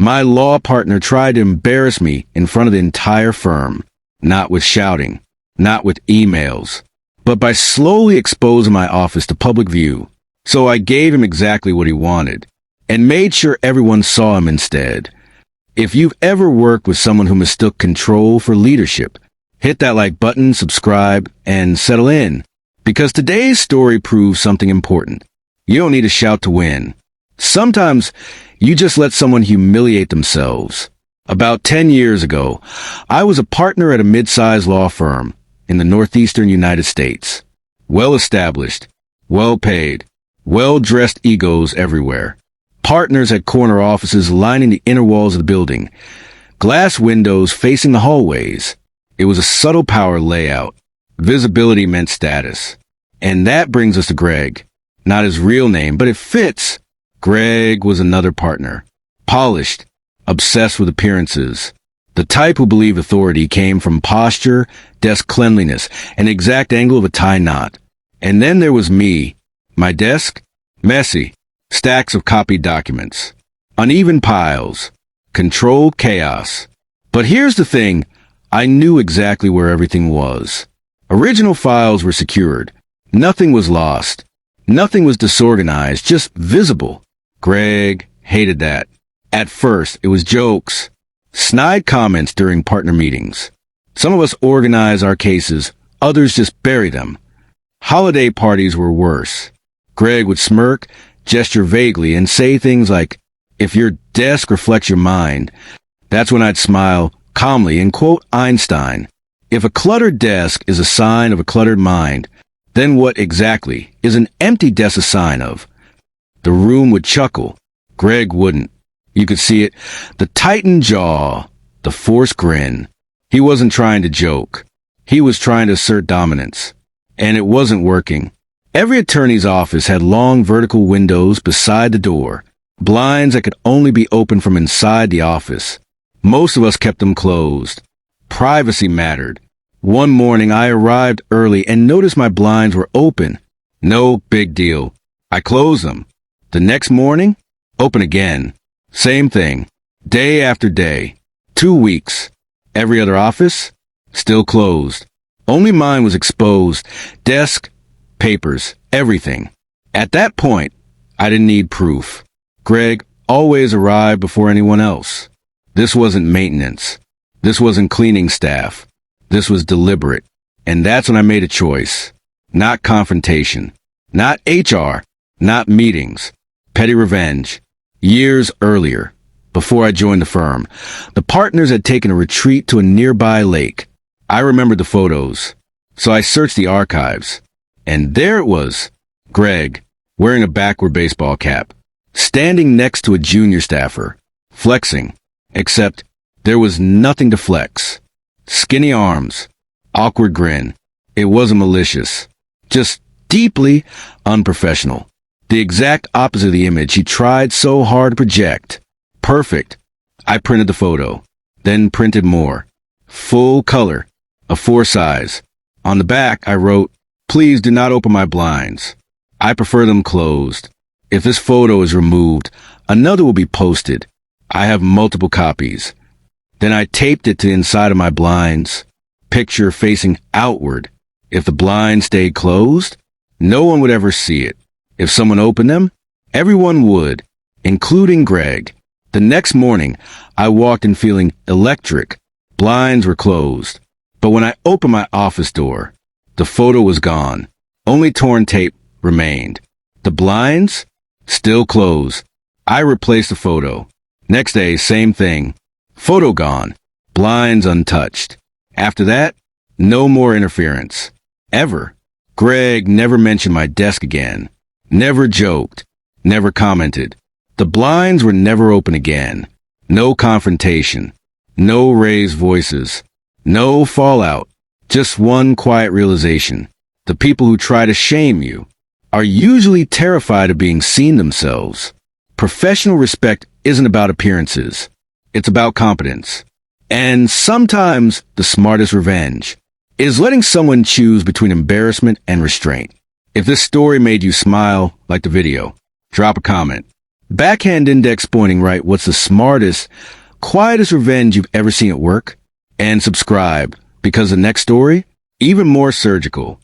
My law partner tried to embarrass me in front of the entire firm, not with shouting, not with emails, but by slowly exposing my office to public view. So I gave him exactly what he wanted, and made sure everyone saw him instead. If you've ever worked with someone who mistook control for leadership, hit that like button, subscribe, and settle in, because today's story proves something important. You don't need to shout to win. Sometimes you just let someone humiliate themselves. About 10 years ago, I was a partner at a mid-sized law firm in the northeastern United States. Well-established, well-paid, well-dressed egos everywhere. Partners had corner offices lining the inner walls of the building, glass windows facing the hallways. It was a subtle power layout. Visibility meant status. And that brings us to Greg. Not his real name, but it fits. Greg was another partner. Polished, obsessed with appearances. The type who believed authority came from posture, desk cleanliness, and the exact angle of a tie knot. And then there was me. My desk? Messy. Stacks of copied documents. Uneven piles. Controlled chaos. But here's the thing. I knew exactly where everything was. Original files were secured. Nothing was lost. Nothing was disorganized, just visible. Greg hated that. At first, it was jokes. Snide comments during partner meetings. Some of us organize our cases, others just bury them. Holiday parties were worse. Greg would smirk, gesture vaguely, and say things like, "If your desk reflects your mind." That's when I'd smile calmly and quote Einstein. If a cluttered desk is a sign of a cluttered mind, then what exactly is an empty desk a sign of? The room would chuckle. Greg wouldn't. You could see it. The tightened jaw, the forced grin. He wasn't trying to joke. He was trying to assert dominance. And it wasn't working. Every attorney's office had long vertical windows beside the door, blinds that could only be opened from inside the office. Most of us kept them closed. Privacy mattered. One morning I arrived early and noticed my blinds were open. No big deal. I closed them. The next morning, open again. Same thing. Day after day. 2 weeks. Every other office, still closed. Only mine was exposed. Desk, papers, everything. At that point, I didn't need proof. Greg always arrived before anyone else. This wasn't maintenance. This wasn't cleaning staff. This was deliberate. And that's when I made a choice. Not confrontation. Not HR. Not meetings. Petty revenge. Years earlier, before I joined the firm, the partners had taken a retreat to a nearby lake. I remembered the photos, so I searched the archives. And there it was, Greg, wearing a backward baseball cap, standing next to a junior staffer, flexing, except there was nothing to flex. Skinny arms, awkward grin. It wasn't malicious, just deeply unprofessional. The exact opposite of the image he tried so hard to project. Perfect. I printed the photo, then printed more. Full color, a 4 size. On the back, I wrote, "Please do not open my blinds. I prefer them closed. If this photo is removed, another will be posted. I have multiple copies." Then I taped it to the inside of my blinds, picture facing outward. If the blinds stayed closed, no one would ever see it. If someone opened them, everyone would, including Greg. The next morning, I walked in feeling electric. Blinds were closed. But when I opened my office door, the photo was gone. Only torn tape remained. The blinds? Still closed. I replaced the photo. Next day, same thing. Photo gone. Blinds untouched. After that, no more interference. Ever. Greg never mentioned my desk again. Never joked. Never commented. The blinds were never open again. No confrontation. No raised voices. No fallout. Just one quiet realization. The people who try to shame you are usually terrified of being seen themselves. Professional respect isn't about appearances. It's about competence. And sometimes the smartest revenge is letting someone choose between embarrassment and restraint. If this story made you smile like the video, drop a comment. Backhand index pointing right, what's the smartest, quietest revenge you've ever seen at work? And subscribe, because the next story, even more surgical.